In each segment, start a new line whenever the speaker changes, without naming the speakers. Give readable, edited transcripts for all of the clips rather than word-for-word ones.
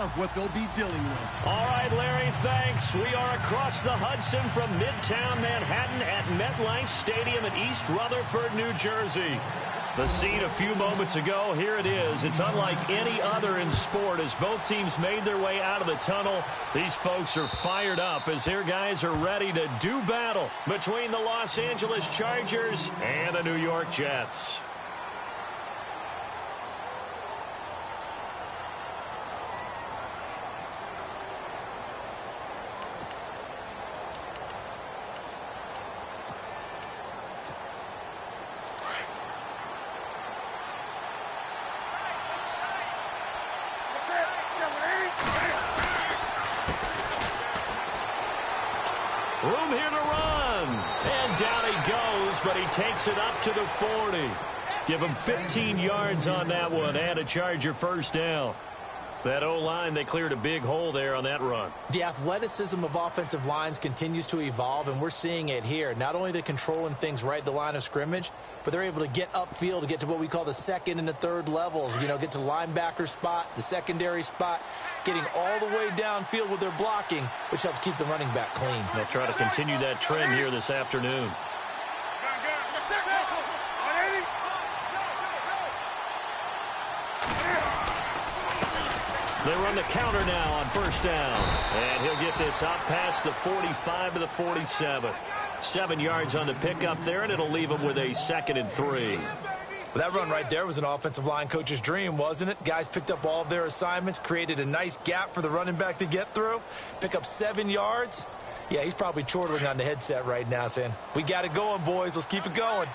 are what they'll be dealing with.
All right, Larry, thanks. We are across the Hudson from Midtown Manhattan at MetLife Stadium in East Rutherford, New Jersey. The scene a few moments ago, here it is. It's unlike any other in sport as both teams made their way out of the tunnel. These folks are fired up as their guys are ready to do battle between the Los Angeles Chargers and the New York Jets. Room here to run. And down he goes, but he takes it up to the 40. Give him 15 yards on that one and a Charger first down. That O-line, they cleared a big hole there on that run.
The athleticism of offensive lines continues to evolve, and we're seeing it here. Not only are they controlling things right at the line of scrimmage, but they're able to get upfield to get to what we call the second and the third levels. You know, get to the linebacker spot, the secondary spot, getting all the way downfield with their blocking, which helps keep the running back clean.
They'll try to continue that trend here this afternoon. They run the counter now on first down. And he'll get this out past the 45 to the 47. 7 yards on the pickup there, and it'll leave him with a 2nd and 3.
Well, that run right there was an offensive line coach's dream, wasn't it? Guys picked up all of their assignments, created a nice gap for the running back to get through, pick up 7 yards. Yeah, he's probably chortling on the headset right now saying, we got it going, boys. Let's keep it going.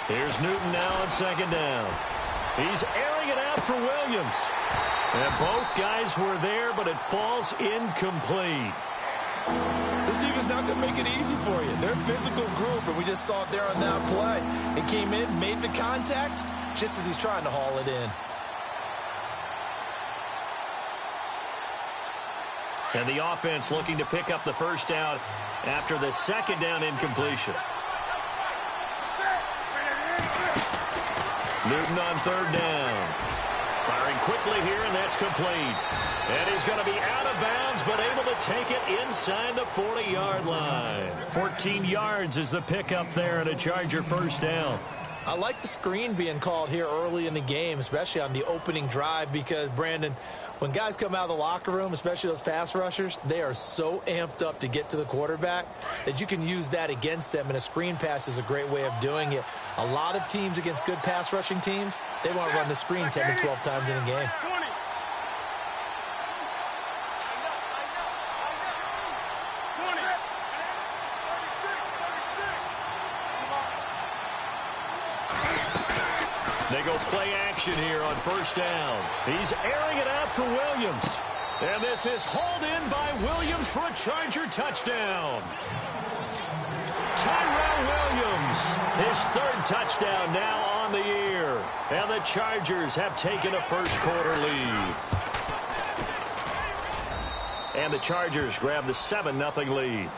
Here's Newton now on second down. He's airing it out for Williams. And both guys were there, but it falls incomplete.
This defense is not going to make it easy for you. They're a physical group, and we just saw it there on that play. It came in, made the contact, just as he's trying to haul it in.
And the offense looking to pick up the first down after the second down incompletion. Newton on third down. Firing quickly here, and that's complete. And he's going to be out of bounds, but able to take it inside the 40-yard line. 14 yards is the pickup there, and a Charger first down.
I like the screen being called here early in the game, especially on the opening drive, because, Brandon, when guys come out of the locker room, especially those pass rushers, they are so amped up to get to the quarterback that you can use that against them, and a screen pass is a great way of doing it. A lot of teams against good pass rushing teams, they want to run the screen 10 to 12 times in a game.
They go play action here on first down. He's airing it out for Williams. And this is hauled in by Williams for a Charger touchdown. Tyrell Williams, his 3rd touchdown now on the year. And the Chargers have taken a first-quarter lead. And the Chargers grab the 7-0 lead.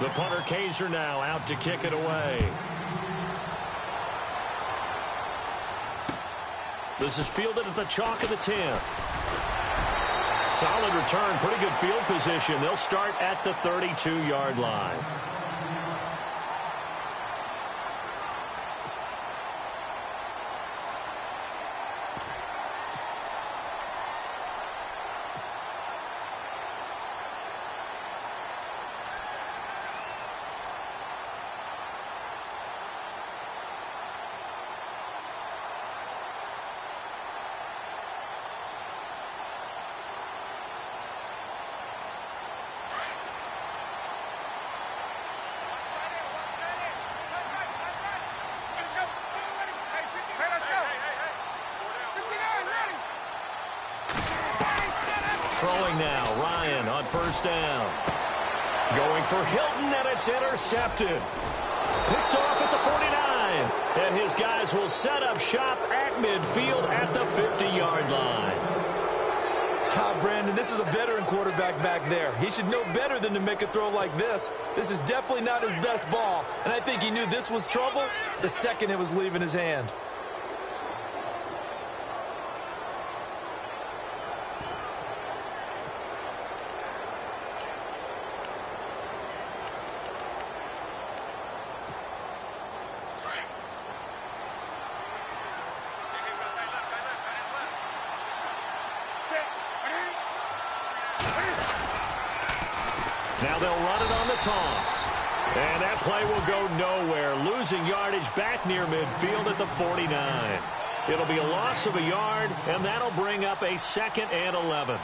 The punter Kaiser now out to kick it away. This is fielded at the chalk of the 10. Solid return, pretty good field position. They'll start at the 32-yard line. Throwing now, Ryan on first down. Going for Hilton, and it's intercepted. Picked off at the 49. And his guys will set up shop at midfield at the 50-yard line.
How Brandon, this is a veteran quarterback back there. He should know better than to make a throw like this. This is definitely not his best ball, and I think he knew this was trouble the second it was leaving his hand.
Now they'll run it on the toss. And that play will go nowhere, losing yardage back near midfield at the 49. It'll be a loss of a yard, and that'll bring up a 2nd and 11.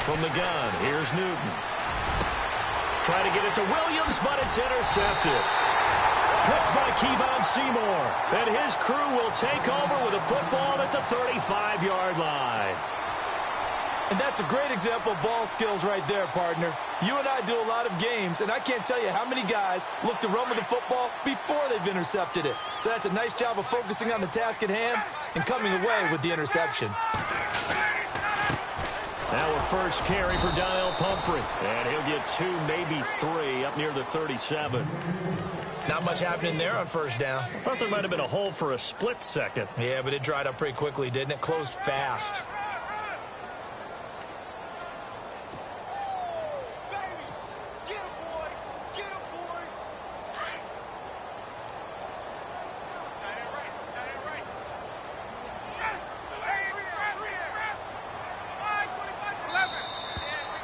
From the gun, here's Newton. Trying to get it to Williams, but it's intercepted. Picked by Kevon Seymour. And his crew will take over with a football at the 35-yard line.
And that's a great example of ball skills right there, partner. You and I do a lot of games, and I can't tell you how many guys look to run with the football before they've intercepted it. So that's a nice job of focusing on the task at hand and coming away with the interception.
Now a first carry for Donnell Pumphrey. And he'll get 2, maybe 3 up near the 37.
Not much happening there on first down.
I thought there might have been a hole for a split second.
Yeah, but it dried up pretty quickly, didn't it? Closed fast.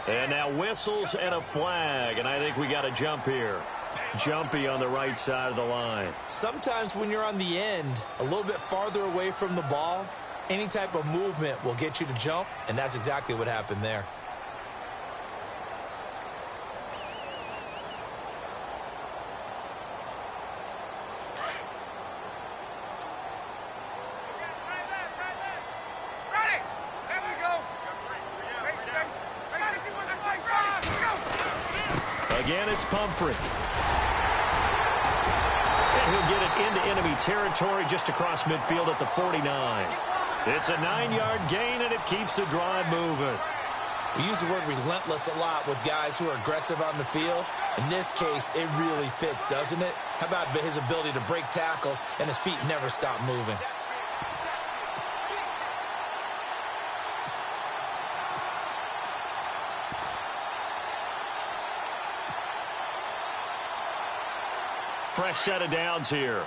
And now whistles and a flag, and I think we got a jump here. Jumpy on the right side of the line.
Sometimes when you're on the end, a little bit farther away from the ball, any type of movement will get you to jump, and that's exactly what happened there.
Again, it's Pumphrey. And he'll get it into enemy territory just across midfield at the 49. It's a 9-yard gain, and it keeps the drive moving.
We use the word relentless a lot with guys who are aggressive on the field. In this case, it really fits, doesn't it? How about his ability to break tackles and his feet never stop moving?
Fresh set of downs here.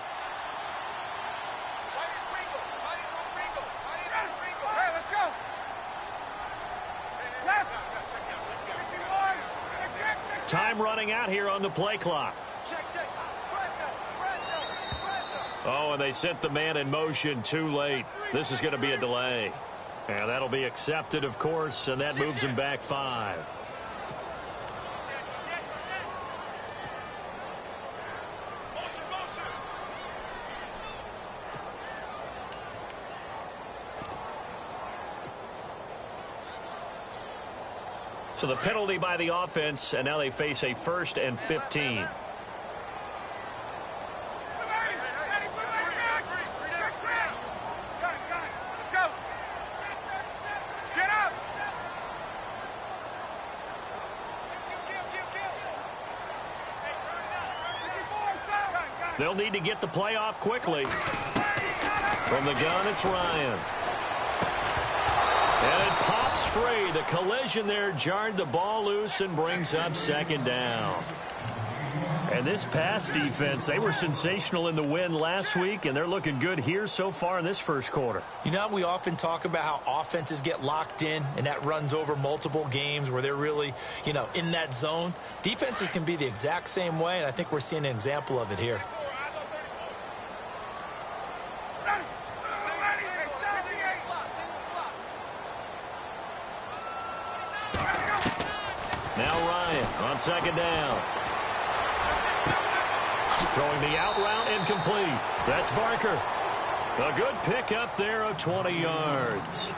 Time running out here on the play clock. Oh, and they sent the man in motion too late. This is going to be a delay. And that'll be accepted, of course, and that moves him back 5. So the penalty by the offense, and now they face a 1st and 15. They'll need to get the play off quickly. From the gun, it's Ryan. And it pops free. The collision there jarred the ball loose and brings up 2nd down. And this pass defense, they were sensational in the win last week, and they're looking good here so far in this first quarter.
You know, we often talk about how offenses get locked in, and that runs over multiple games where they're really, you know, in that zone. Defenses can be the exact same way, and I think we're seeing an example of it here.
Now Ryan on 2nd down. Throwing the out route incomplete. That's Barker. A good pick up there of 20 yards.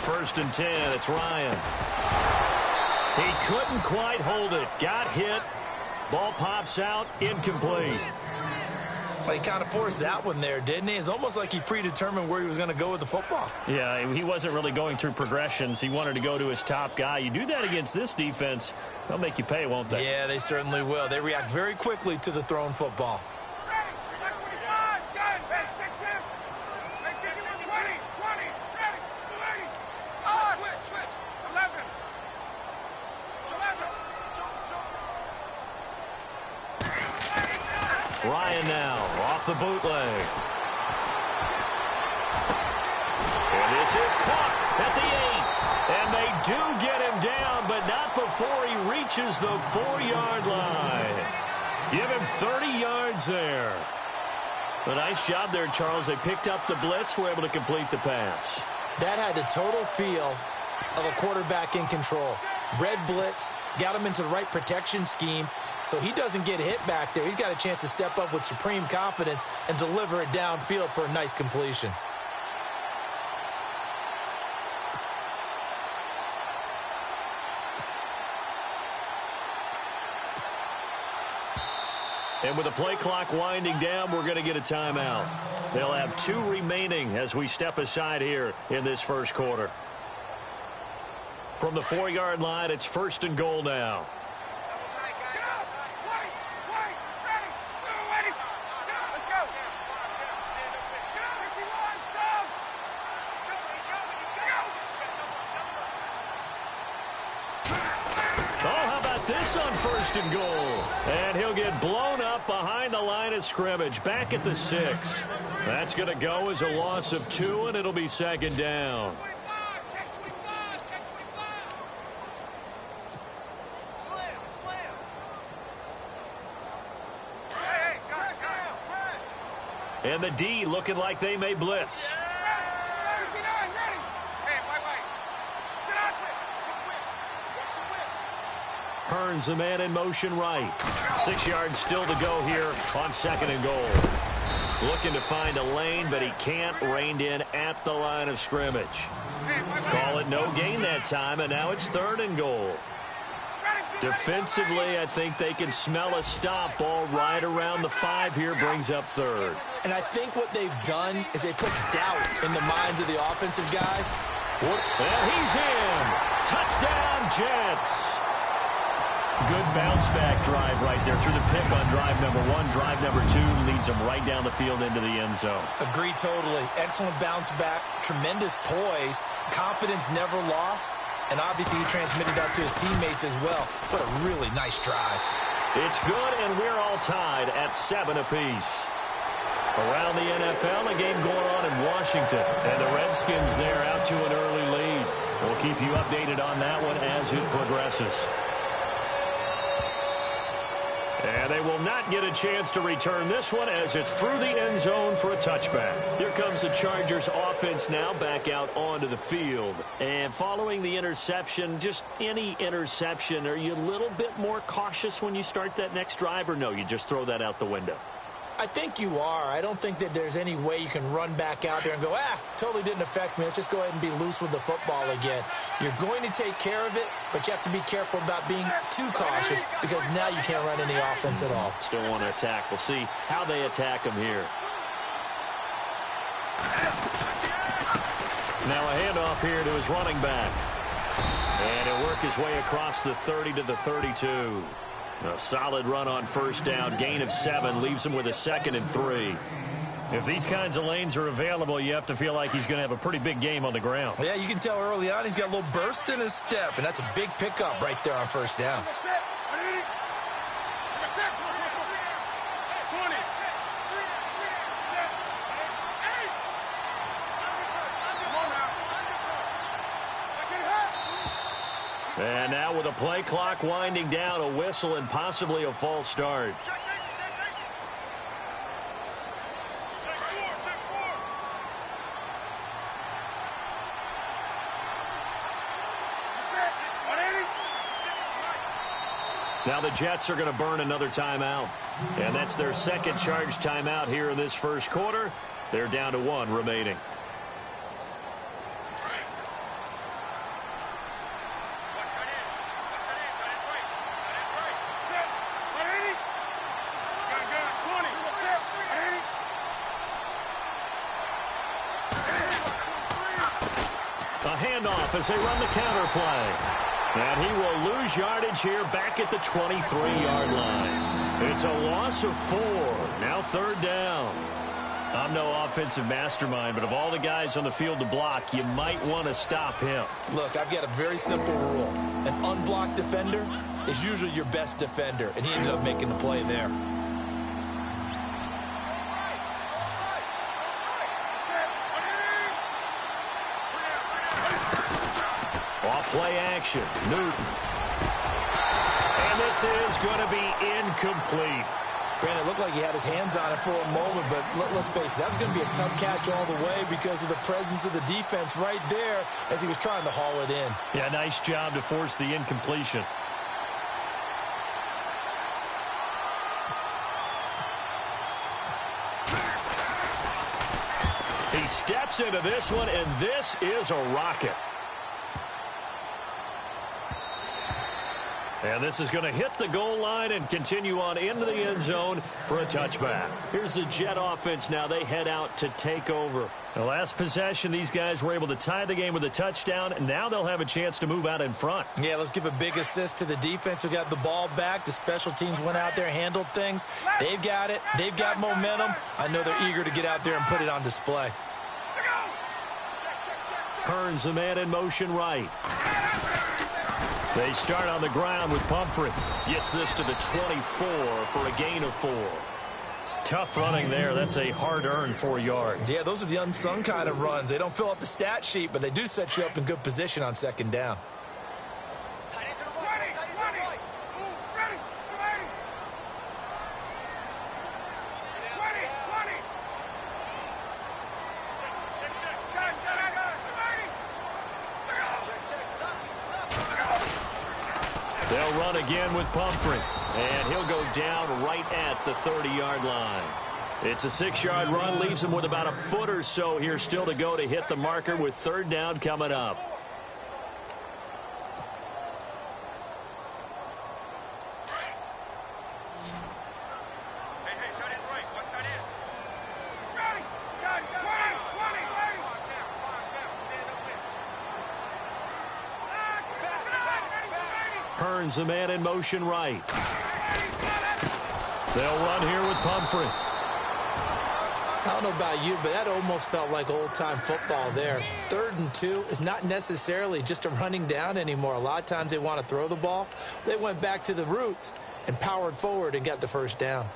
first and 10. It's Ryan. He couldn't quite hold it. Got hit. Ball pops out. Incomplete.
Well, he kind of forced that one there, didn't he? It's almost like he predetermined where he was going to go with the football.
Yeah, he wasn't really going through progressions. He wanted to go to his top guy. You do that against this defense, they'll make you pay, won't they?
Yeah, they certainly will. They react very quickly to the thrown football.
Ryan now off the bootleg. And this is caught at the 8. And they do get him down, but not before he reaches the 4-yard line. Give him 30 yards there. A nice job there, Charles. They picked up the blitz, were able to complete the pass.
That had the total feel of a quarterback in control. Red blitz, got him into the right protection scheme, so he doesn't get hit back there. He's got a chance to step up with supreme confidence and deliver it downfield for a nice completion.
And with the play clock winding down, we're going to get a timeout. They'll have 2 remaining as we step aside here in this first quarter. From the 4-yard line, it's first and goal now. On first and goal, and he'll get blown up behind the line of scrimmage, back at the 6. That's going to go as a loss of 2, and it'll be second down. And the D looking like they may blitz. Hearns the man in motion right. 6 yards still to go here on second and goal. Looking to find a lane, but he can't. Reined in at the line of scrimmage. Call it no gain that time, and now it's third and goal. Defensively, I think they can smell a stop. Ball right around the 5 here, brings up third.
And I think what they've done is they put doubt in the minds of the offensive guys.
And he's in. Touchdown, Jets. Good bounce-back drive right there through the pick on drive number 1. Drive number 2 leads them right down the field into the end zone.
Agree totally. Excellent bounce-back, tremendous poise, confidence never lost, and obviously he transmitted that to his teammates as well. What a really nice drive.
It's good, and we're all tied at 7 apiece. Around the NFL, a game going on in Washington, and the Redskins there out to an early lead. We'll keep you updated on that one as it progresses. And they will not get a chance to return this one as it's through the end zone for a touchback. Here comes the Chargers offense now back out onto the field. And following the interception, just any interception, are you a little bit more cautious when you start that next drive, or no, you just throw that out the window?
I think you are. I don't think that there's any way you can run back out there and go, totally didn't affect me. Let's just go ahead and be loose with the football again. You're going to take care of it, but you have to be careful about being too cautious because now you can't run any offense at all.
Still want to attack. We'll see how they attack him here. Now a handoff here to his running back. And he'll work his way across the 30 to the 32. A solid run on first down. Gain of 7 leaves him with a 2nd and 3. If these kinds of lanes are available, you have to feel like he's going to have a pretty big game on the ground.
Yeah, you can tell early on he's got a little burst in his step, and that's a big pickup right there on first down.
And now with the play clock winding down, a whistle and possibly a false start. Now the Jets are going to burn another timeout. And that's their second charge timeout here in this first quarter. They're down to 1 remaining. handoff as they run the counter play. And he will lose yardage here back at the 23-yard line. It's a loss of 4. Now 3rd down. I'm no offensive mastermind, but of all the guys on the field to block, you might want to stop him.
Look, I've got a very simple rule. An unblocked defender is usually your best defender, and he ended up making the play there.
Off-play action, Newton. And this is going to be incomplete.
Brandon, it looked like he had his hands on it for a moment, but let's face it, that was going to be a tough catch all the way because of the presence of the defense right there as he was trying to haul it in.
Yeah, nice job to force the incompletion. He steps into this one, and this is a rocket. And this is going to hit the goal line and continue on into the end zone for a touchback. Here's the Jet offense now. They head out to take over. The last possession, these guys were able to tie the game with a touchdown, and now they'll have a chance to move out in front.
Yeah, let's give a big assist to the defense who got the ball back. The special teams went out there, handled things. They've got it. They've got momentum. I know they're eager to get out there and put it on display.
Hearns, the man in motion right. They start on the ground with Pumphrey. Gets this to the 24 for a gain of 4. Tough running there. That's a hard-earned 4 yards.
Yeah, those are the unsung kind of runs. They don't fill up the stat sheet, but they do set you up in good position on 2nd down.
They'll run again with Pumphrey, and he'll go down right at the 30-yard line. It's a 6-yard run, leaves him with about a foot or so here still to go to hit the marker with 3rd down coming up. Hearns, the man in motion right. They'll run here with Pumphrey.
I don't know about you, but that almost felt like old-time football there. 3rd and 2 is not necessarily just a running down anymore. A lot of times they want to throw the ball. They went back to the roots and powered forward and got the 1st down.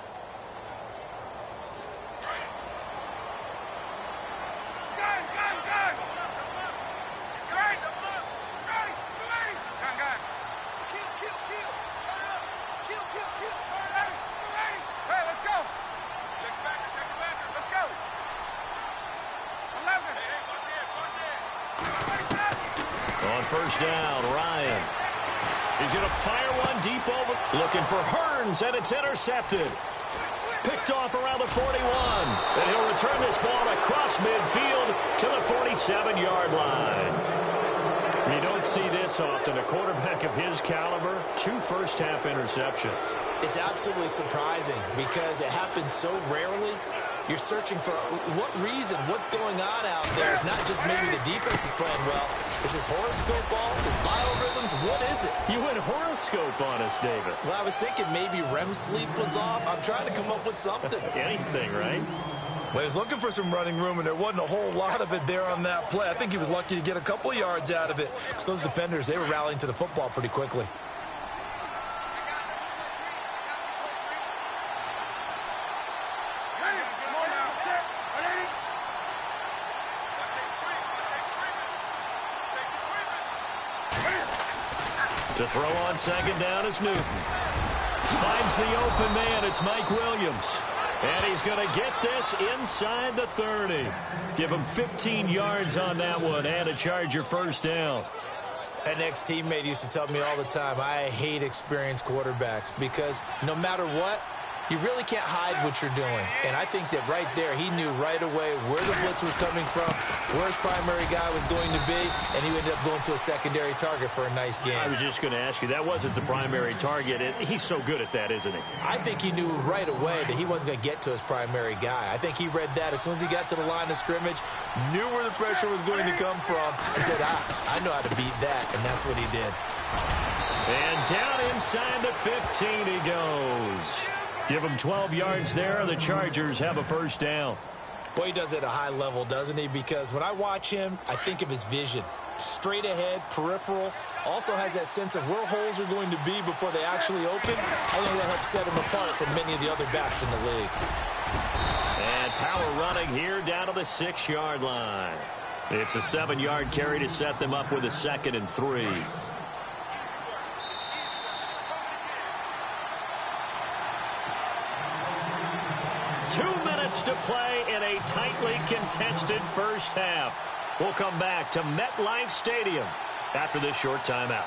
On 1st down, Ryan. He's going to fire one deep over. Looking for Hearns, and it's intercepted. Picked off around the 41. And he'll return this ball across midfield to the 47-yard line. You don't see this often. A quarterback of his caliber, 2 first-half interceptions.
It's absolutely surprising because it happens so rarely. You're searching for what reason, what's going on out there. It's not just maybe the defense is playing well. Is this horoscope off? Is biorhythms? What is it?
You went horoscope on us, David.
Well, I was thinking maybe REM sleep was off. I'm trying to come up with something.
Anything, right?
Well, he was looking for some running room, and there wasn't a whole lot of it there on that play. I think he was lucky to get a couple of yards out of it. So those defenders, they were rallying to the football pretty quickly.
To throw on 2nd down is Newton. Finds the open man. It's Mike Williams. And he's going to get this inside the 30. Give him 15 yards on that one and a Charger 1st down.
An ex-teammate used to tell me all the time, I hate experienced quarterbacks because no matter what, You really can't hide what you're doing. And I think that right there, he knew right away where the blitz was coming from, where his primary guy was going to be, and he ended up going to a secondary target for a nice game.
I was just going to ask you, that wasn't the primary target. He's so good at that, isn't he?
I think he knew right away that he wasn't going to get to his primary guy. I think he read that as soon as he got to the line of scrimmage, knew where the pressure was going to come from, and said, I know how to beat that, and that's what he did.
And down inside the 15 he goes. Give him 12 yards there. The Chargers have a first down.
Boy, he does it at a high level, doesn't he? Because when I watch him, I think of his vision. Straight ahead, peripheral. Also has that sense of where holes are going to be before they actually open. I think that helps set him apart from many of the other backs in the league.
And power running here down to the 6-yard line. It's a 7-yard carry to set them up with a 2nd and 3. To play in a tightly contested first half. We'll come back to MetLife Stadium after this short timeout.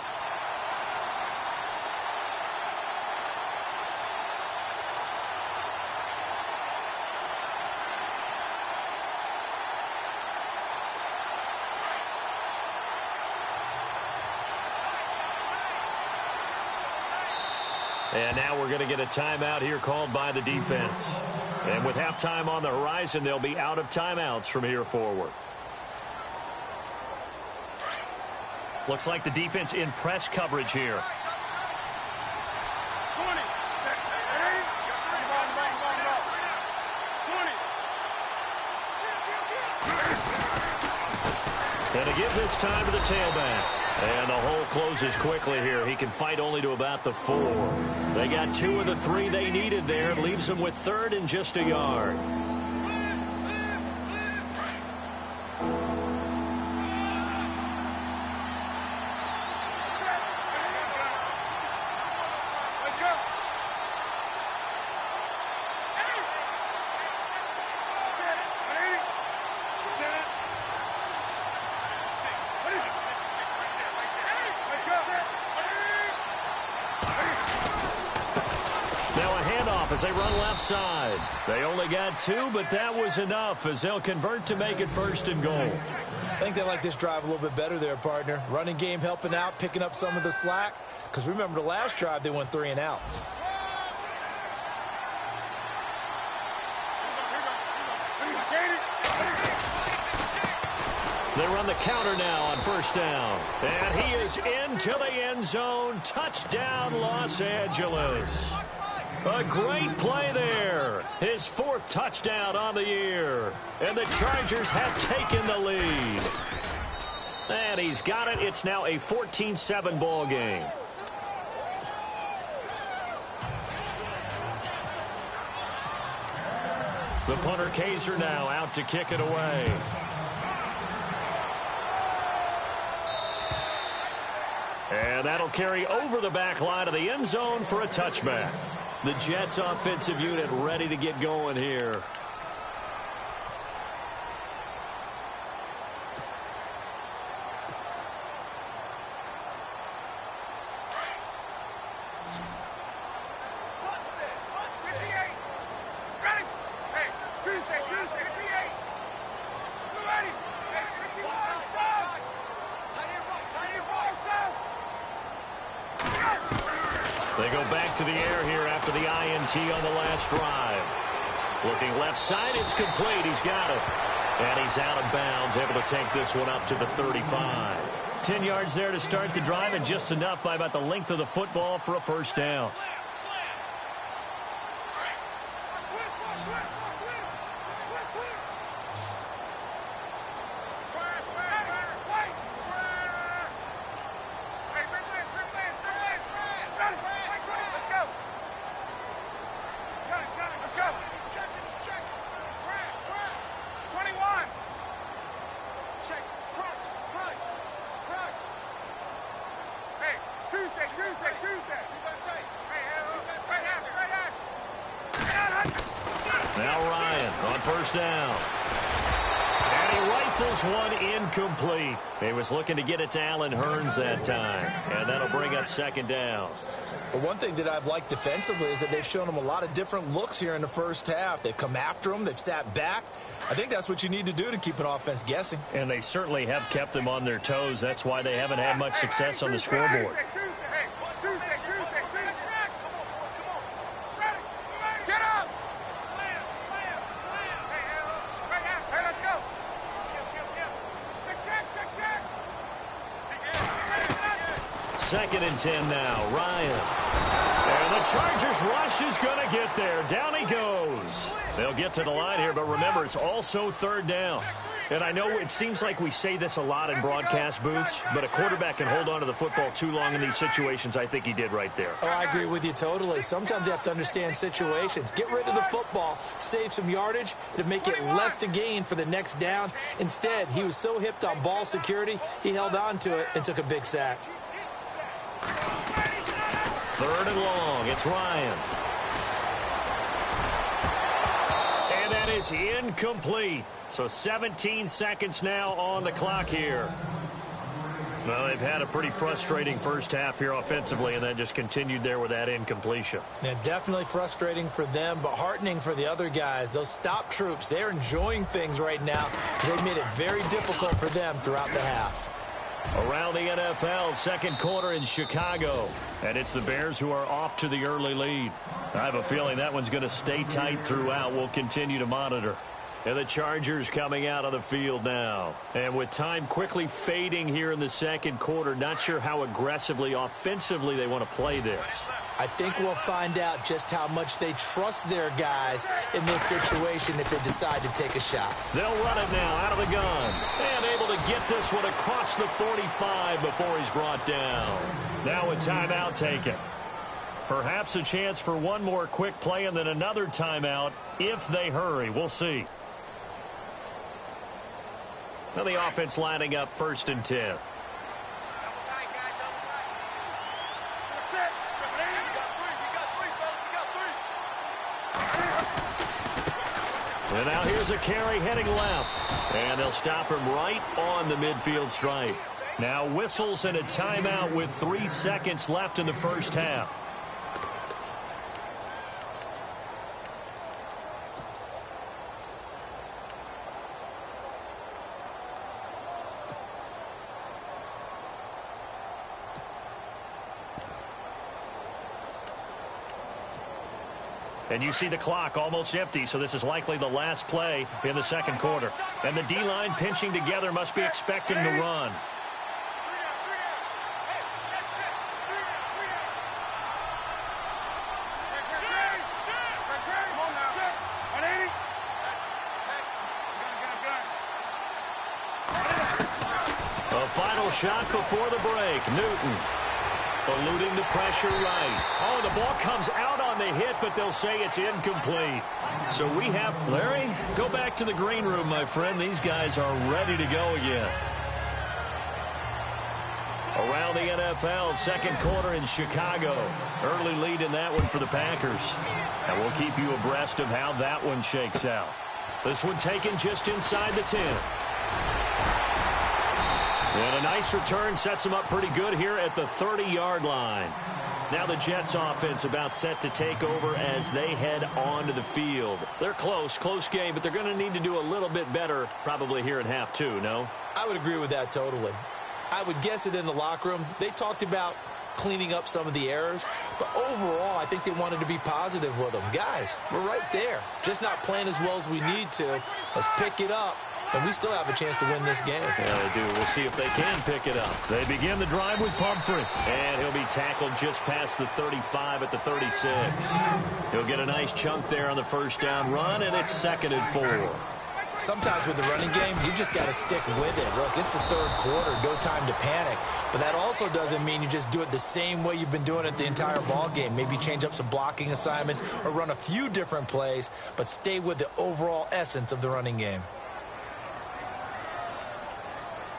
And now we're going to get a timeout here called by the defense. And with halftime on the horizon, they'll be out of timeouts from here forward. Looks like the defense in press coverage here. And to give this time to the tailback. And the hole closes quickly here. He can fight only to about the 4. They got 2 of the 3 they needed there. Leaves them with 3rd and just a yard. As they run left side. They only got 2, but that was enough as they'll convert to make it 1st and goal.
I think they like this drive a little bit better there, partner. Running game helping out, picking up some of the slack. Because remember, the last drive, they went 3 and out.
They run the counter now on 1st down. And he is into the end zone. Touchdown, Los Angeles. A great play there. His 4th touchdown on the year. And the Chargers have taken the lead. And he's got it. It's now a 14-7 ball game. The punter Kaiser now out to kick it away. And that'll carry over the back line of the end zone for a touchback. The Jets offensive unit ready to get going here. They go back to the air here after the INT on the last drive. Looking left side, it's complete. He's got it. And he's out of bounds, able to take this one up to the 35. 10 yards there to start the drive, and just enough by about the length of the football for a 1st down. Now Ryan on 1st down. And he Rifles one incomplete. He was looking to get it to Allen Hurns that time, and that'll bring up second down.
Well, one thing that I've liked defensively is that they've shown him a lot of different looks here in the first half. They've come after him. They've sat back. I think that's what you need to do to keep an offense guessing.
And they certainly have kept them on their toes. That's why they haven't had much success on the scoreboard. Second and 10 now. Ryan. And the Chargers rush is going to get there. Down he goes. They'll get to the line here, but remember, it's also third down. And I know it seems like we say this a lot in broadcast booths, but a quarterback can hold on to the football too long in these situations. I think he did right there.
Oh, I agree with you totally. Sometimes you have to understand situations. Get rid of the football, save some yardage to make it less to gain for the next down. Instead, he was so hipped on ball security, he held on to it and took a big sack.
Third and long. It's Ryan. And that is incomplete. So 17 seconds now on the clock here. Well, they've had a pretty frustrating first half here offensively, and that just continued there with that incompletion.
Yeah, definitely frustrating for them, but heartening for the other guys. Those stop troops, they're enjoying things right now. They've made it very difficult for them throughout the half.
Around the NFL, second quarter in Chicago. And it's the Bears who are off to the early lead. I have a feeling that one's going to stay tight throughout. We'll continue to monitor. And the Chargers coming out on the field now. And with time quickly fading here in the second quarter, not sure how aggressively, offensively they want to play this.
I think we'll find out just how much they trust their guys in this situation if they decide to take a shot.
They'll run it now out of the gun. And able to get this one across the 45 before he's brought down. Now a timeout taken. Perhaps a chance for one more quick play and then another timeout if they hurry. We'll see. Now the offense lining up first and 10. And now here's a carry heading left. And they'll stop him right on the midfield stripe. Now whistles and a timeout with 3 seconds left in the first half. And you see the clock almost empty, so this is likely the last play in the second quarter. And the D-line pinching together must be expecting to run. A final shot before the break. Newton. Eluding the pressure right. Oh, the ball comes out on the hit, but they'll say it's incomplete. So we have, Larry, go back to the green room, my friend. These guys are ready to go again. Around the NFL, second quarter in Chicago. Early lead in that one for the Packers. And we'll keep you abreast of how that one shakes out. This one taken just inside the 10. And a nice return sets them up pretty good here at the 30-yard line. Now the Jets offense about set to take over as they head onto the field. They're close game, but they're going to need to do a little bit better probably here in half two, no?
I would agree with that totally. I would guess it in the locker room. They talked about cleaning up some of the errors, but overall I think they wanted to be positive with them. Guys, we're right there. Just not playing as well as we need to. Let's pick it up. And we still have a chance to win this game.
Yeah, they do. We'll see if they can pick it up. They begin the drive with Pumphrey. And he'll be tackled just past the 35 at the 36. He'll get a nice chunk there on the first down run, and it's 2nd and 4.
Sometimes with the running game, you just got to stick with it. Look, it's the third quarter. No time to panic. But that also doesn't mean you just do it the same way you've been doing it the entire ball game. Maybe change up some blocking assignments or run a few different plays, but stay with the overall essence of the running game.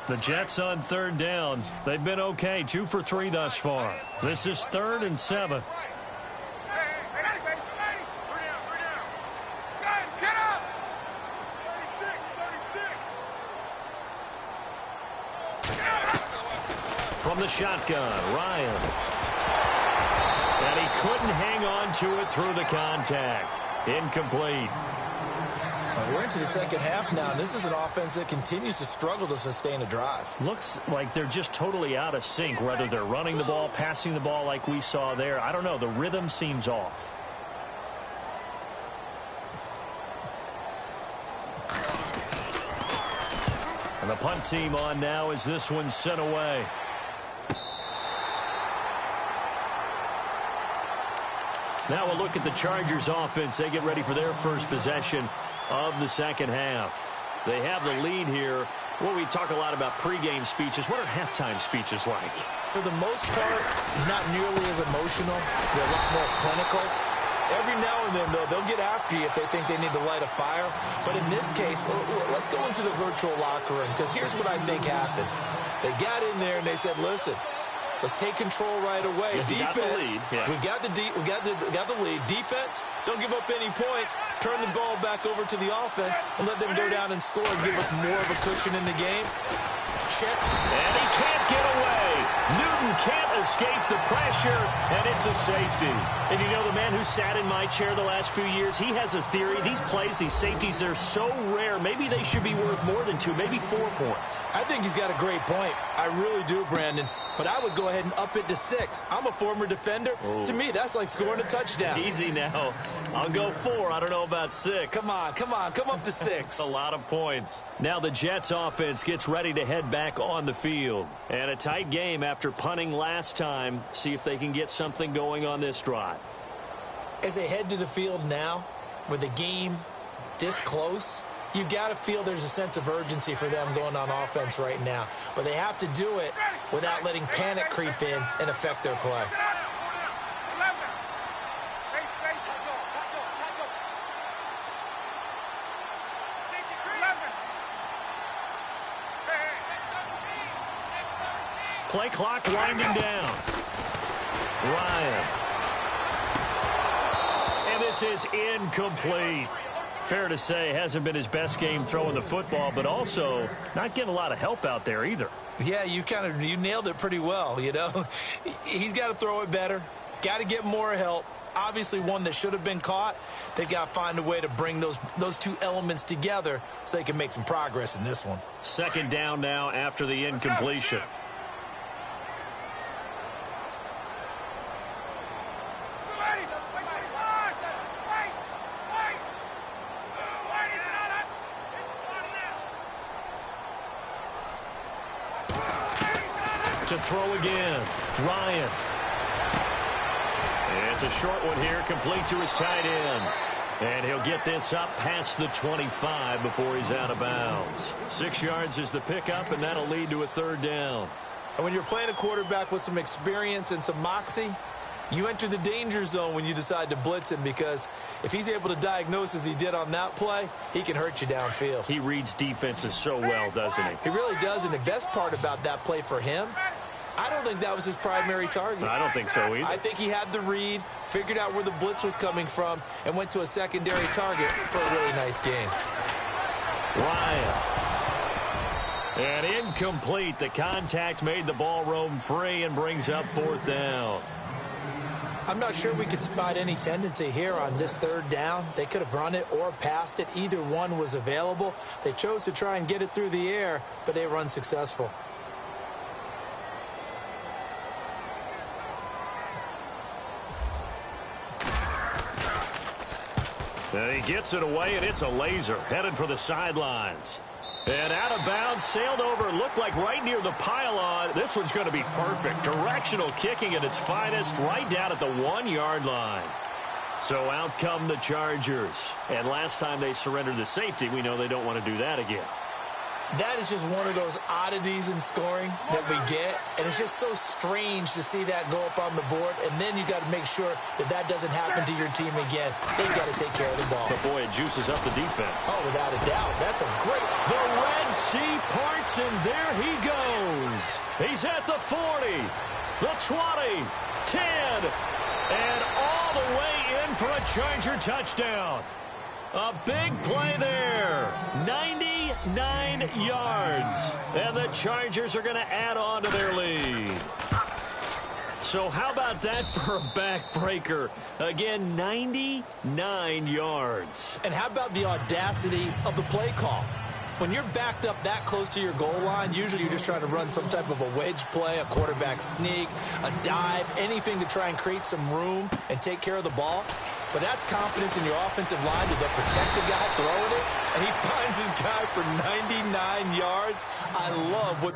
The Jets on third down. They've been okay, 2 for 3 thus far. This is 3rd and 7. from the shotgun. Ryan. And he couldn't hang on to it through the contact. Incomplete.
We're into the second half now, and this is an offense that continues to struggle to sustain a drive.
Looks like they're just totally out of sync, whether they're running the ball, passing the ball like we saw there. I don't know. The rhythm seems off. And the punt team on now as this one's sent away. Now we'll look at the Chargers offense. They get ready for their first possession of the second half. They have the lead here. Well, we talk a lot about pregame speeches. What are halftime speeches like?
For the most part, not nearly as emotional. They're a lot more clinical. Every now and then, though, they'll get after you if they think they need to light a fire. But in this case, let's go into the virtual locker room, because here's what I think happened. They got in there and they said, listen, let's take control right away.
Yeah,
defense,
we got
the lead. Defense, don't give up any points. Turn the ball back over to the offense and let them go down and score and give us more of a cushion in the game. Checks.
And he can't get away. Newton can't escape the pressure, and it's a safety. And you know, the man who sat in my chair the last few years, he has a theory. These plays, these safeties, they're so rare. Maybe they should be worth more than 2, maybe 4 points.
I think he's got a great point. I really do, Brandon. But I would go ahead and up it to 6. I'm a former defender.
Ooh.
To me, that's like scoring a touchdown.
Easy now. I'll go 4. I don't know about 6.
Come on. Come up to 6.
A lot of points. Now the Jets offense gets ready to head back on the field. And a tight game after punting last time. See if they can get something going on this drive.
As they head to the field now, with the game this close, you've got to feel there's a sense of urgency for them going on offense right now. But they have to do it without letting panic creep in and affect their play.
Play clock winding down. Ryan. And this is incomplete. Fair to say, hasn't been his best game throwing the football, but also not getting a lot of help out there either.
Yeah, you nailed it pretty well, you know. He's got to throw it better. Got to get more help. Obviously one that should have been caught. They've got to find a way to bring those two elements together so they can make some progress in this one.
Second down now after the incompletion. To throw again, Ryan. It's a short one here, complete to his tight end. And he'll get this up past the 25 before he's out of bounds. 6 yards is the pickup, and that'll lead to a third down.
And when you're playing a quarterback with some experience and some moxie, you enter the danger zone when you decide to blitz him, because if he's able to diagnose as he did on that play, he can hurt you downfield.
He reads defenses so well, doesn't he?
He really does, and the best part about that play for him, I don't think that was his primary target.
I don't think so either.
I think he had the read, figured out where the blitz was coming from, and went to a secondary target for a really nice game.
Ryan. And incomplete. The contact made the ball roam free and brings up 4th down.
I'm not sure we could spot any tendency here on this third down. They could have run it or passed it. Either one was available. They chose to try and get it through the air, but they were unsuccessful.
And he gets it away, and it's a laser headed for the sidelines. And out of bounds, sailed over, looked like right near the pylon. This one's going to be perfect. Directional kicking at its finest, right down at the 1-yard line. So out come the Chargers. And last time they surrendered the safety, we know they don't want to do that again.
That is just one of those oddities in scoring that we get, and it's just so strange to see that go up on the board, and then you got to make sure that doesn't happen to your team again. They've got to take care of the ball.
But boy, it juices up the defense.
Oh, without a doubt. That's a great...
The Red Sea parts, and there he goes. He's at the 40, the 20, 10, and all the way in for a Charger touchdown. A big play there. 99 yards. And the Chargers are going to add on to their lead. So how about that for a backbreaker? Again, 99 yards.
And how about the audacity of the play call? When you're backed up that close to your goal line, usually you're just trying to run some type of a wedge play, a quarterback sneak, a dive, anything to try and create some room and take care of the ball. But that's confidence in your offensive line to protect the guy throwing it, and he finds his guy for 99 yards. I love what...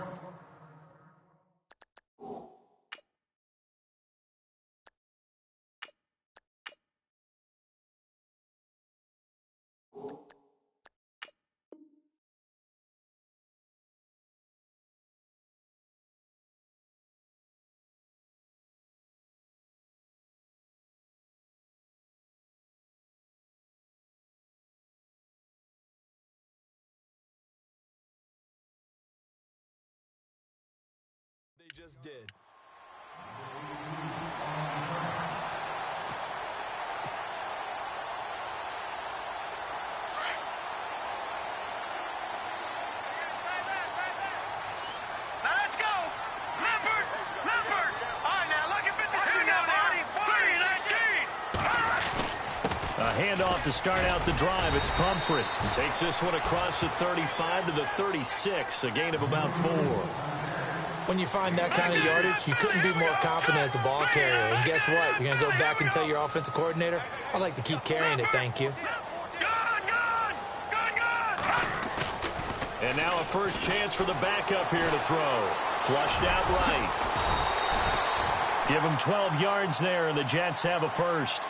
they just did.
Handoff to start out the drive. It's Pumphrey. He takes this one across the 35 to the 36, a gain of about 4.
When you find that kind of yardage, you couldn't be more confident as a ball carrier. And guess what? You're going to go back and tell your offensive coordinator, I'd like to keep carrying it, thank you.
And now a first chance for the backup here to throw. Flushed out right. Give him 12 yards there, and the Jets have a first.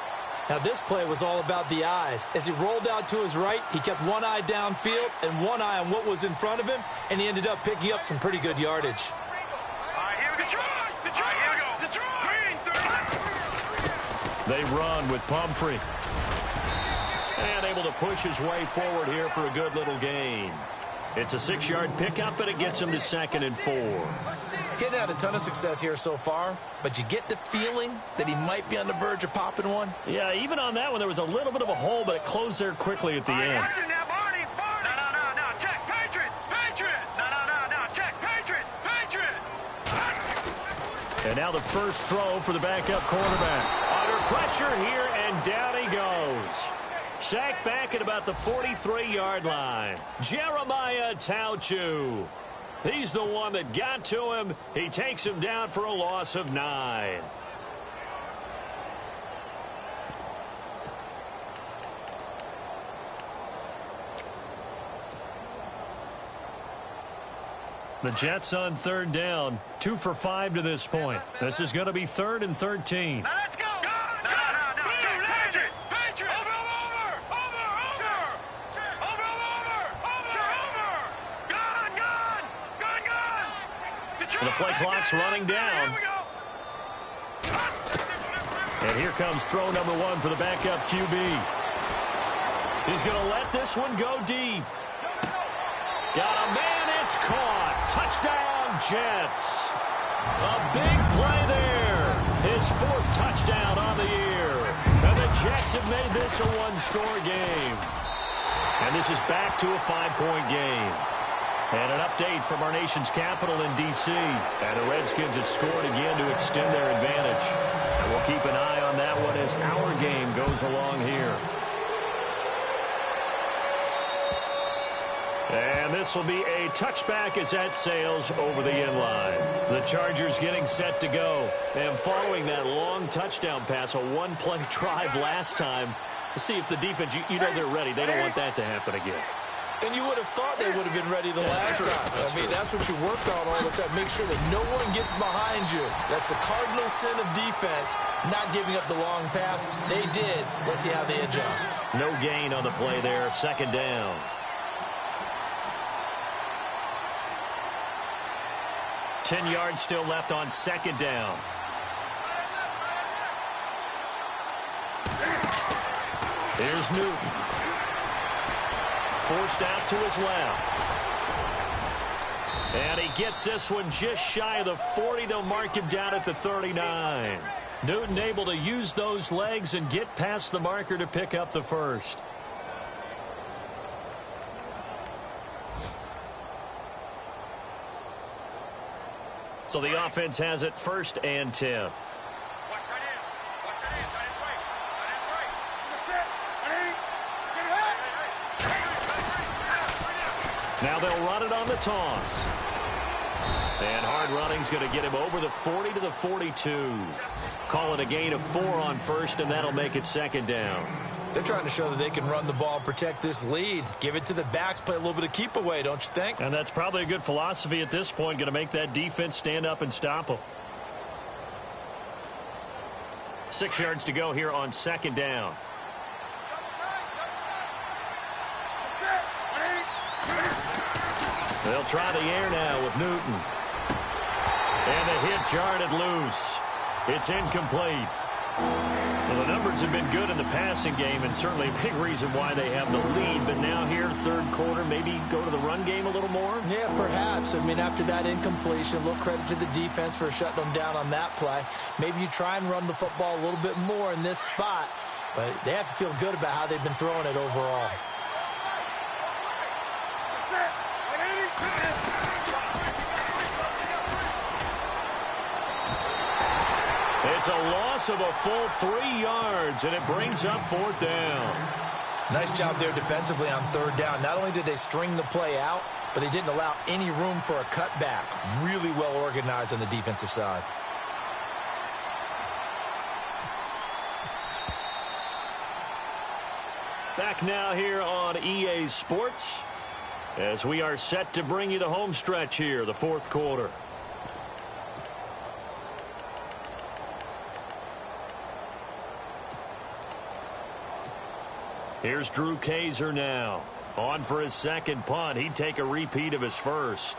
Now, this play was all about the eyes. As he rolled out to his right, he kept one eye downfield and one eye on what was in front of him, and he ended up picking up some pretty good yardage.
They run with Pumphrey. And able to push his way forward here for a good little gain. It's a 6-yard pickup, and it gets him to 2nd and 4.
Getting had a ton of success here so far, but you get the feeling that he might be on the verge of popping one.
Yeah, even on that one, there was a little bit of a hole, but it closed there quickly at the end. And now the first throw for the backup quarterback. Under pressure here, and down he goes. Sacked back at about the 43-yard line. Jeremiah Tauchu. He's the one that got to him. He takes him down for a loss of 9. The Jets on 3rd down. 2 for 5 to this point. This is going to be 3rd and 13.
Now let's go.
The play clock's running down. And here comes throw number 1 for the backup QB. He's going to let this one go deep. Got a man, it's caught. Touchdown, Jets. A big play there. His 4th touchdown on the year. And the Jets have made this a 1-score game. And this is back to a 5-point game. And an update from our nation's capital in D.C. And the Redskins have scored again to extend their advantage. And we'll keep an eye on that one as our game goes along here. And this will be a touchback as that sails over the end line. The Chargers getting set to go. And following that long touchdown pass, a 1-play drive last time, to see if the defense, you know they're ready. They don't want that to happen again.
And you would have thought they would have been ready the last time. That's what you work on all the time. Make sure that no one gets behind you. That's the cardinal sin of defense, not giving up the long pass. They did. Let's see how they adjust.
No gain on the play there. 2nd down. Ten yards still left on 2nd down. Here's Newton. Forced out to his left. And he gets this one just shy of the 40. They'll mark him down at the 39. Newton able to use those legs and get past the marker to pick up the first. So the offense has it 1st and 10. Now they'll run it on the toss. And hard running's going to get him over the 40 to the 42. Call it a gain of 4 on 1st, and that'll make it 2nd down.
They're trying to show that they can run the ball and protect this lead. Give it to the backs, play a little bit of keep away, don't you think?
And that's probably a good philosophy at this point, going to make that defense stand up and stop them. 6 yards to go here on 2nd down. They'll try the air now with Newton. And the hit jarred it loose. It's incomplete. Well, the numbers have been good in the passing game, and certainly a big reason why they have the lead. But now here, 3rd quarter, maybe go to the run game a little more?
Yeah, perhaps. I mean, after that incompletion, a little credit to the defense for shutting them down on that play. Maybe you try and run the football a little bit more in this spot, but they have to feel good about how they've been throwing it overall.
It's a loss of a full 3 yards, and it brings up 4th down.
Nice job there defensively on 3rd down. Not only did they string the play out, but they didn't allow any room for a cutback. Really well organized on the defensive side.
Back now here on EA Sports as we are set to bring you the home stretch here, the 4th quarter. Here's Drew Kaiser now. On for his 2nd punt. He'd take a repeat of his 1st.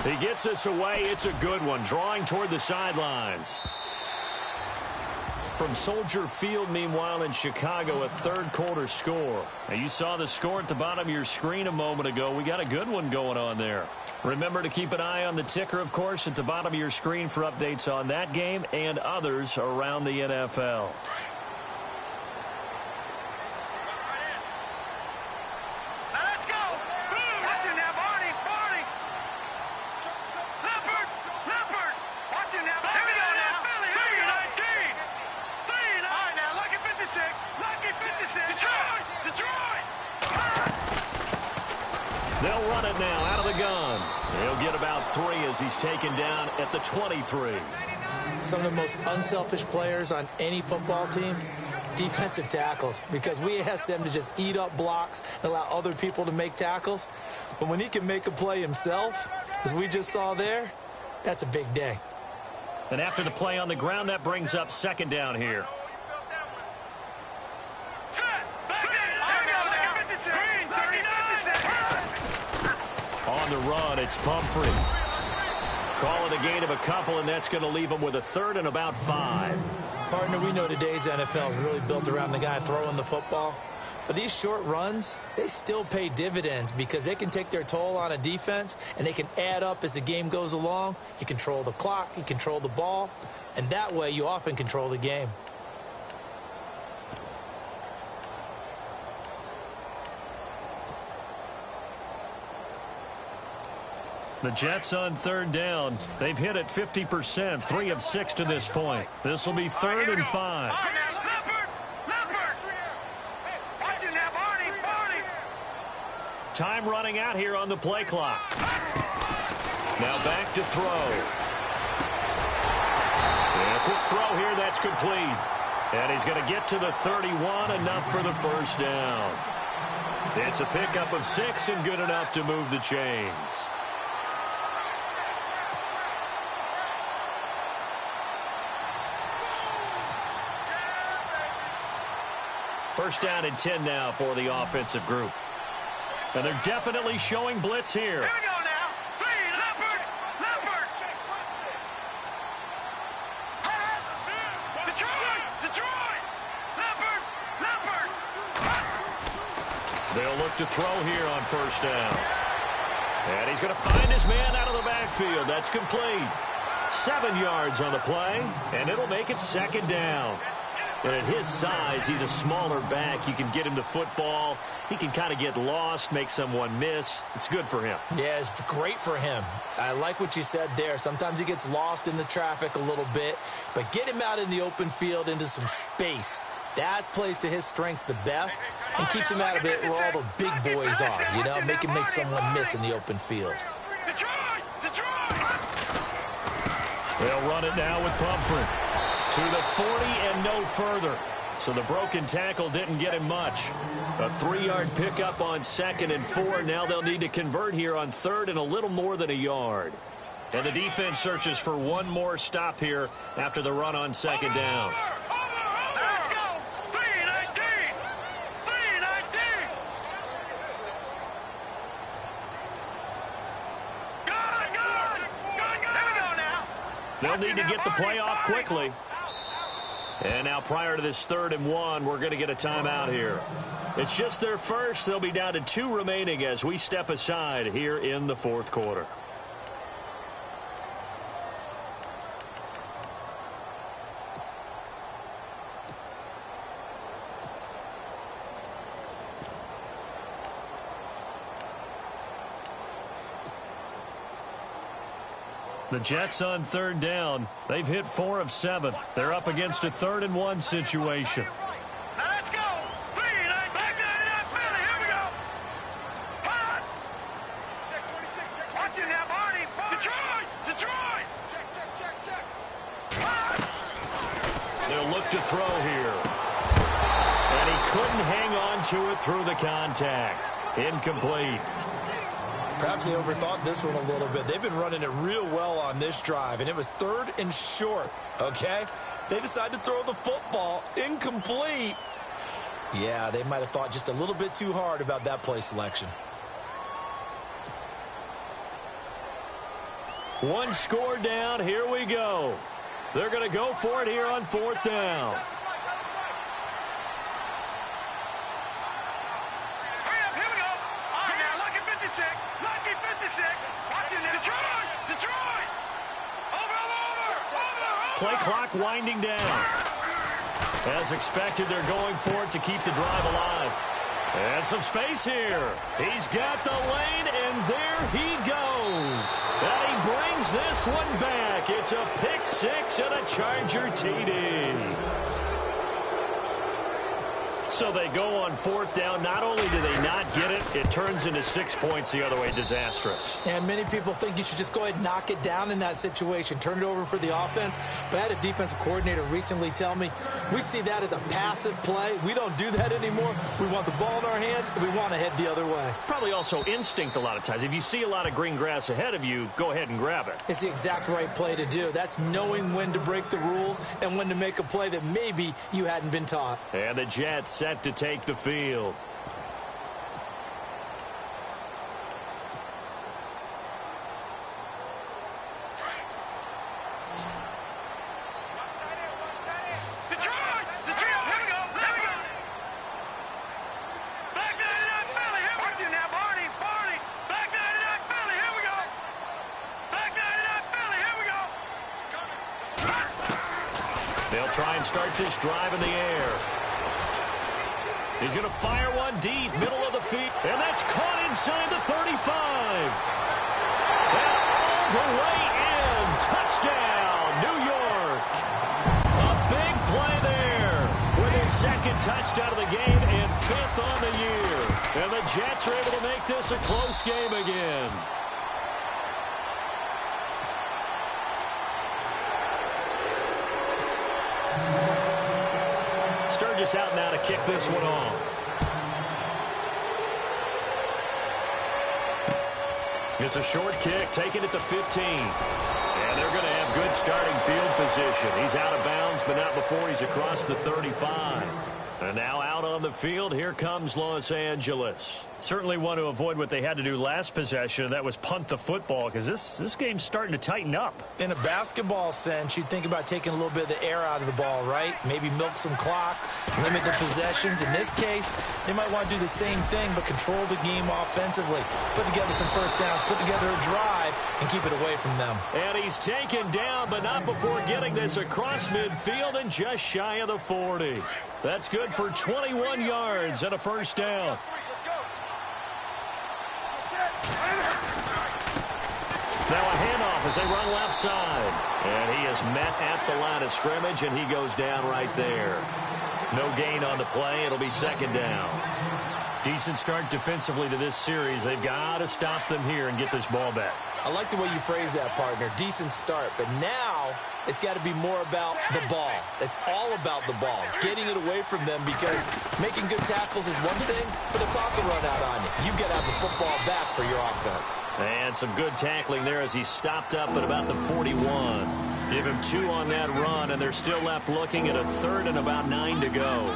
He gets this away. It's a good one. Drawing toward the sidelines. From Soldier Field, meanwhile, in Chicago, a 3rd quarter score. Now, you saw the score at the bottom of your screen a moment ago. We got a good one going on there. Remember to keep an eye on the ticker, of course, at the bottom of your screen for updates on that game and others around the NFL.
Let's go! Watch it now, Barney! Leopard! Watch it now! Here we go now! 3-19! All right, now, lucky 56! Detroit!
They'll run it now out of the gun. He'll get about 3 as he's taken down at the 23.
Some of the most unselfish players on any football team, defensive tackles, because we ask them to just eat up blocks and allow other people to make tackles. But when he can make a play himself, as we just saw there, that's a big day.
And after the play on the ground, that brings up 2nd down here. On the run, it's Pumphrey. Call it a gain of a couple, and that's going to leave him with a 3rd and about 5.
Partner, we know today's NFL is really built around the guy throwing the football. But these short runs, they still pay dividends because they can take their toll on a defense, and they can add up as the game goes along. You control the clock, you control the ball, and that way you often control the game.
The Jets on 3rd down. They've hit it 50%, 3 of 6 to this point. This will be 3rd and 5. Time running out here on the play clock. Now back to throw. And a quick throw here, that's complete. And he's going to get to the 31, enough for the 1st down. It's a pickup of 6 and good enough to move the chains. First down and 10 now for the offensive group. And they're definitely showing blitz here.
Here we go now. 3, Leopard! Detroit! Leopard!
They'll look to throw here on 1st down. And he's going to find his man out of the backfield. That's complete. 7 yards on the play, and it'll make it 2nd down. And at his size, he's a smaller back. You can get him to football. He can kind of get lost, make someone miss. It's good for him.
Yeah, it's great for him. I like what you said there. Sometimes he gets lost in the traffic a little bit, but get him out in the open field into some space. That plays to his strengths the best and keeps him out of it where all the big boys are, you know, make someone miss in the open field.
They'll run it now with Pumphrey. To the 40 and no further. So the broken tackle didn't get him much. A 3-yard pickup on 2nd and 4. Now they'll need to convert here on 3rd and a little more than a yard. And the defense searches for one more stop here after the run on 2nd down.
Let's go! 3-19! 3-19! Good! Here we go now!
They'll need to get the play off quickly. And now prior to this 3rd and 1, we're going to get a timeout here. It's just their first. They'll be down to 2 remaining as we step aside here in the 4th quarter. The Jets on 3rd down. They've hit 4 of 7. They're up against a 3rd and 1 situation.
Now let's go! 3-9, back 99, Philly, here we go! Hot! Check 26, check 26. Watch it now, Barney! Detroit! Check. Hot!
They'll look to throw here. And he couldn't hang on to it through the contact. Incomplete.
Perhaps they overthought this one a little bit. They've been running it real well on this drive, and it was 3rd and short, okay? They decided to throw the football incomplete. Yeah, they might have thought just a little bit too hard about that play selection.
One score down. Here we go. They're going to go for it here on 4th down. Play clock winding down. As expected, they're going for it to keep the drive alive. And some space here. He's got the lane, and there he goes. And he brings this one back. It's a pick 6 and a Charger TD. So they go on 4th down. Not only do they not get it, it turns into 6 points the other way. Disastrous.
And many people think you should just go ahead and knock it down in that situation. Turn it over for the offense. But I had a defensive coordinator recently tell me, we see that as a passive play. We don't do that anymore. We want the ball in our hands, and we want to head the other way.
It's probably also instinct a lot of times. If you see a lot of green grass ahead of you, go ahead and grab it.
It's the exact right play to do. That's knowing when to break the rules and when to make a play that maybe you hadn't been taught.
And the Jets set to take the field. They'll try and start this drive in the air. He's going to fire one deep, middle of the field, and that's caught inside the 35. And all the way in. Touchdown, New York. A big play there with his 2nd touchdown of the game and 5th on the year. And the Jets are able to make this a close game again. Sturgis out now to kick this one off. It's a short kick, taking it to 15. And they're going to have good starting field position. He's out of bounds, but not before he's across the 35. And now out on the field, here comes Los Angeles. Certainly want to avoid what they had to do last possession. That was punt the football, because this game's starting to tighten up.
In a basketball sense, you think about taking a little bit of the air out of the ball, right? Maybe milk some clock, limit the possessions. In this case, they might want to do the same thing, but control the game offensively. Put together some first downs, put together a drive, and keep it away from them.
And he's taken down, but not before getting this across midfield and just shy of the 40. That's good for 21 yards and a first down. Now a handoff as they run left side. And he is met at the line of scrimmage, and he goes down right there. No gain on the play. It'll be second down. Decent start defensively to this series. They've got to stop them here and get this ball back.
I like the way you phrase that, partner. Decent start. But now it's got to be more about the ball. It's all about the ball, getting it away from them, because making good tackles is one thing, but the clock will run out on you. You've got to have the football back for your offense.
And some good tackling there as he stopped up at about the 41. Give him 2 on that run, and they're still left looking at a third and about 9 to go.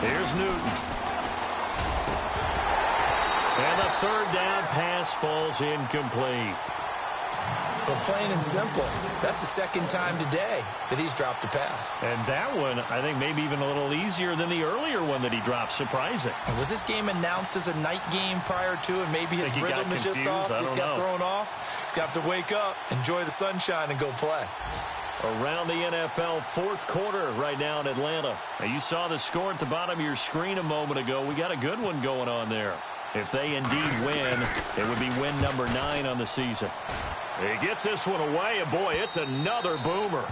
Here's Newton. And the third down pass falls incomplete.
Well, plain and simple, that's the second time today that he's dropped a pass.
And that one, I think, maybe even a little easier than the earlier one that he dropped. Surprising.
Was this game announced as a night game prior to, and maybe his rhythm is just off? He's got thrown off. He's got to wake up, enjoy the sunshine, and go play.
Around the NFL fourth quarter right now in Atlanta. Now, you saw the score at the bottom of your screen a moment ago. We got a good one going on there. If they indeed win, it would be win number 9 on the season. He gets this one away, and boy, it's another boomer.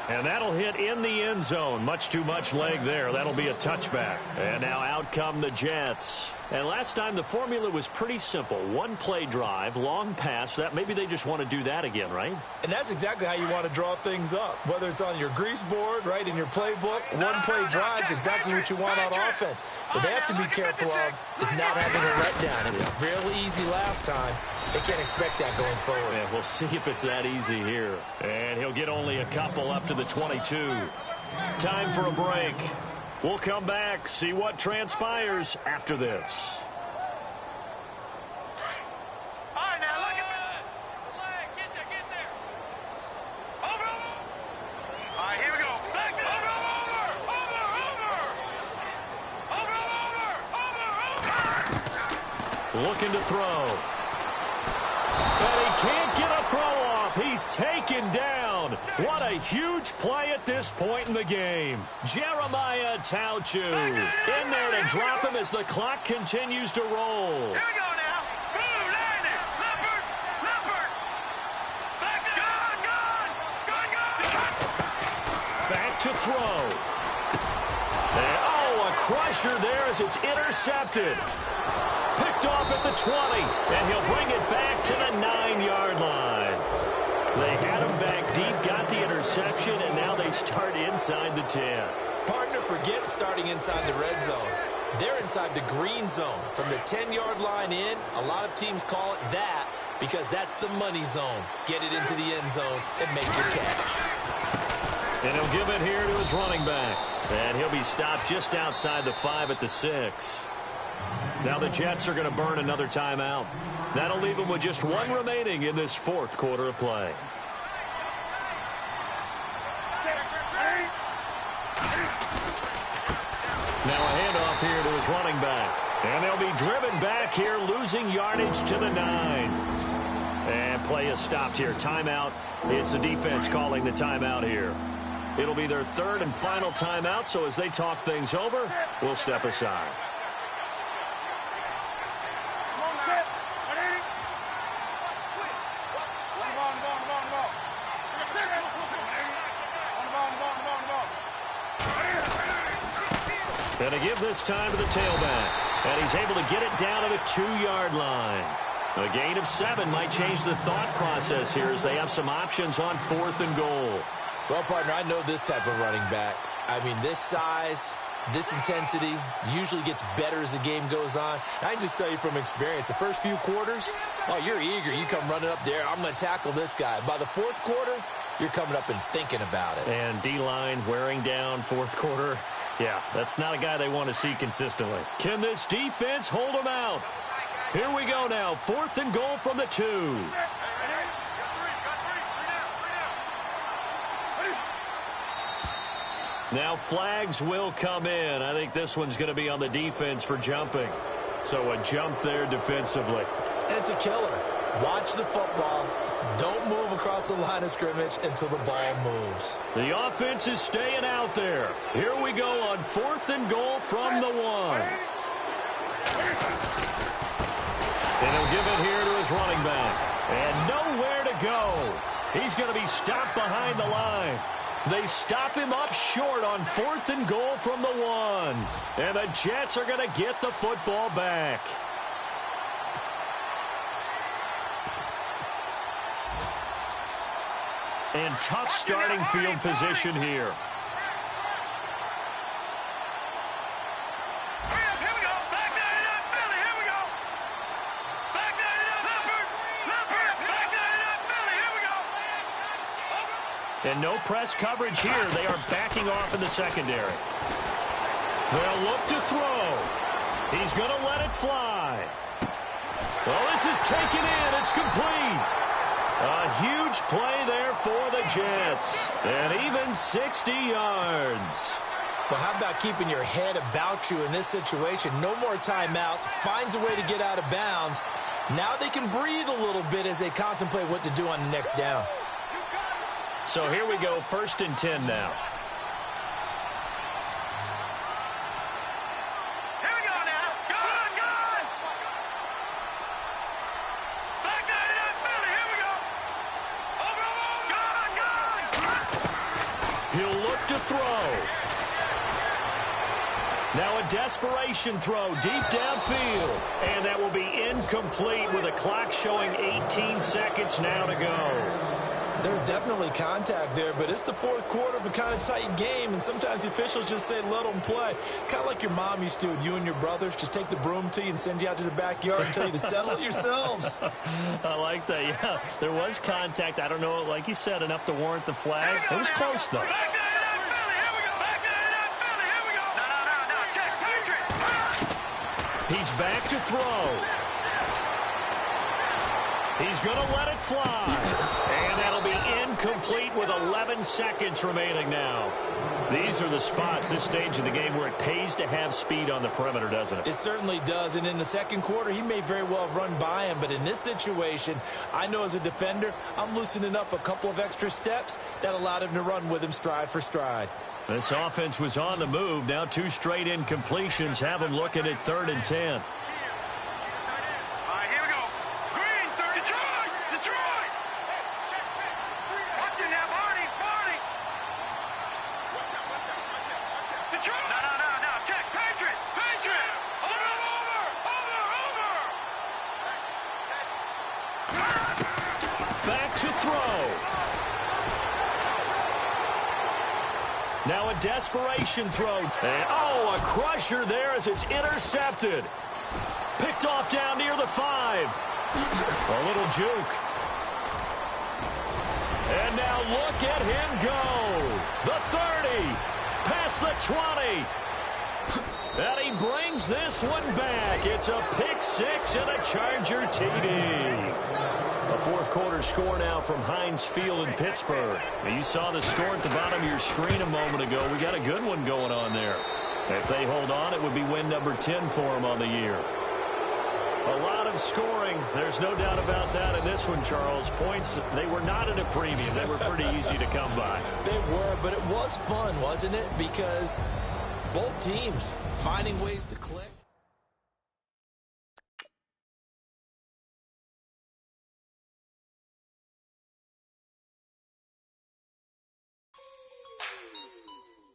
And that'll hit in the end zone. Much too much leg there. That'll be a touchback. And now out come the Jets. And last time the formula was pretty simple. One play drive, long pass. That maybe they just want to do that again, right?
And that's exactly how you want to draw things up. Whether it's on your grease board, right, in your playbook, one play drive is exactly what you want on offense. What they have to be careful of is not having a letdown. It was real easy last time. They can't expect that going forward.
Yeah, we'll see if it's that easy here. And he'll get only a couple up to the 22. Time for a break. We'll come back, see what transpires after this.
All right, now look at that. Get there. Over. All right, here we go. Back over.
Looking to throw. And he can't get a throw off. He's taken down. What a huge play at this point in the game. Jeremiah Tauchu in there to drop him as the clock continues to roll.
Here we go now. Smooth landing. Leopard. Back gun.
Back to throw. And, a crusher there as it's intercepted. Picked off at the 20, and he'll bring it back to the 9-yard line. They had him back deep, got the interception, and now they start inside the 10.
Partner, forget starting inside the red zone. They're inside the green zone. From the 10-yard line in, a lot of teams call it that because that's the money zone. Get it into the end zone and make your catch.
And he'll give it here to his running back. And he'll be stopped just outside the 5 at the 6. Now the Jets are going to burn another timeout. That'll leave them with just one remaining in this fourth quarter of play. Now a handoff here to his running back. And they'll be driven back here, losing yardage to the 9. And play is stopped here. Timeout. It's the defense calling the timeout here. It'll be their third and final timeout, so as they talk things over, we'll step aside. And to give this time to the tailback. And he's able to get it down to the 2-yard line. A gain of 7 might change the thought process here as they have some options on 4th and goal.
Well, partner, I know this type of running back. I mean, this size, this intensity usually gets better as the game goes on. I can just tell you from experience, the first few quarters, you're eager. You come running up there, I'm going to tackle this guy. By the fourth quarter, you're coming up and thinking about it.
And D-line wearing down fourth quarter. Yeah, that's not a guy they want to see consistently. Can this defense hold him out? Here we go now. 4th and goal from the 2. Now flags will come in. I think this one's going to be on the defense for jumping. So a jump there defensively.
And it's a killer. Watch the football. Don't move across the line of scrimmage until the ball moves.
The offense is staying out there. Here we go on 4th and goal from the 1. And he'll give it here to his running back. And nowhere to go. He's going to be stopped behind the line. They stop him up short on 4th and goal from the 1. And the Jets are going to get the football back. And tough starting field position here. And no press coverage here. They are backing off in the secondary. They'll look to throw. He's going to let it fly. Well, this is taken in. It's complete. A huge play there for the Jets. And even 60 yards.
Well, how about keeping your head about you in this situation? No more timeouts. Finds a way to get out of bounds. Now they can breathe a little bit as they contemplate what to do on the next down.
So here we go, 1st and 10 now.
Here we go now. Good, good. Back there in that Philly. Here we go. Over, good, good.
He'll look to throw. Now a desperation throw deep downfield. And that will be incomplete with a clock showing 18 seconds now to go.
There's definitely contact there, but it's the 4th quarter of a kind of tight game, and sometimes the officials just say, let them play. Kind of like your mom used to with you and your brothers. Just take the broom to you and send you out to the backyard and tell you to settle it yourselves.
I like that, yeah. There was contact. I don't know, like you said, enough to warrant the flag. It was close, though.
Back there in that Philly. Here we go. Back there in that Philly. Here we go. No. Check. Patriot.
He's back to throw. He's going to let it fly. And that'll be incomplete with 11 seconds remaining now. These are the spots, this stage of the game, where it pays to have speed on the perimeter, doesn't it?
It certainly does. And in the 2nd quarter, he may very well have run by him. But in this situation, I know as a defender, I'm loosening up a couple of extra steps that allowed him to run with him stride for stride.
This offense was on the move. Now 2 straight incompletions have them looking at 3rd and 10. Now a desperation throw. And, a crusher there as it's intercepted. Picked off down near the 5. A little juke. And now look at him go. The 30. Past the 20. And he brings this one back. It's a pick 6 and a Charger TD. A 4th quarter score now from Heinz Field in Pittsburgh. Now you saw the score at the bottom of your screen a moment ago. We got a good one going on there. If they hold on, it would be win number 10 for them on the year. A lot of scoring. There's no doubt about that in this one, Charles. Points, they were not at a premium. They were pretty easy to come by.
They were, but it was fun, wasn't it? Because both teams finding ways to click.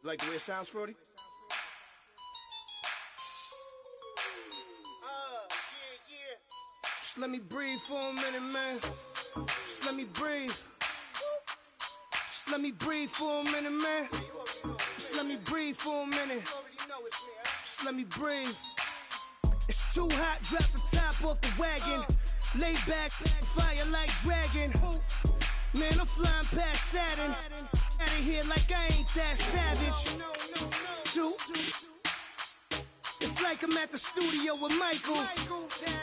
Like the way it sounds, Frody? Yeah. Just let me breathe for a minute, man. Just let me breathe. Just let me breathe for a minute, man. Just let me breathe for a minute. Just let me breathe. It's too hot, drop the top off the wagon. Lay back, fire like dragon. Man, I'm flying past Saturn. Out of here like I ain't that savage. two. It's like I'm at the studio with Michael.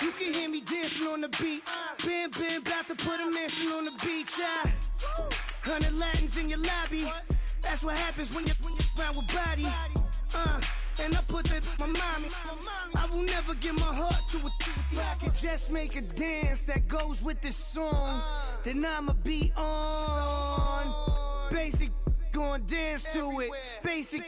You can hear me dancing on the beat. Bam, bam, about to put a mansion on the beach. 100 Latins in your lobby. That's what happens when you're round with body. And I put that in my mommy. I will never give my heart to a I can just make a dance that goes with this song. Then I'ma be on. Basic, gonna dance to it. Basic,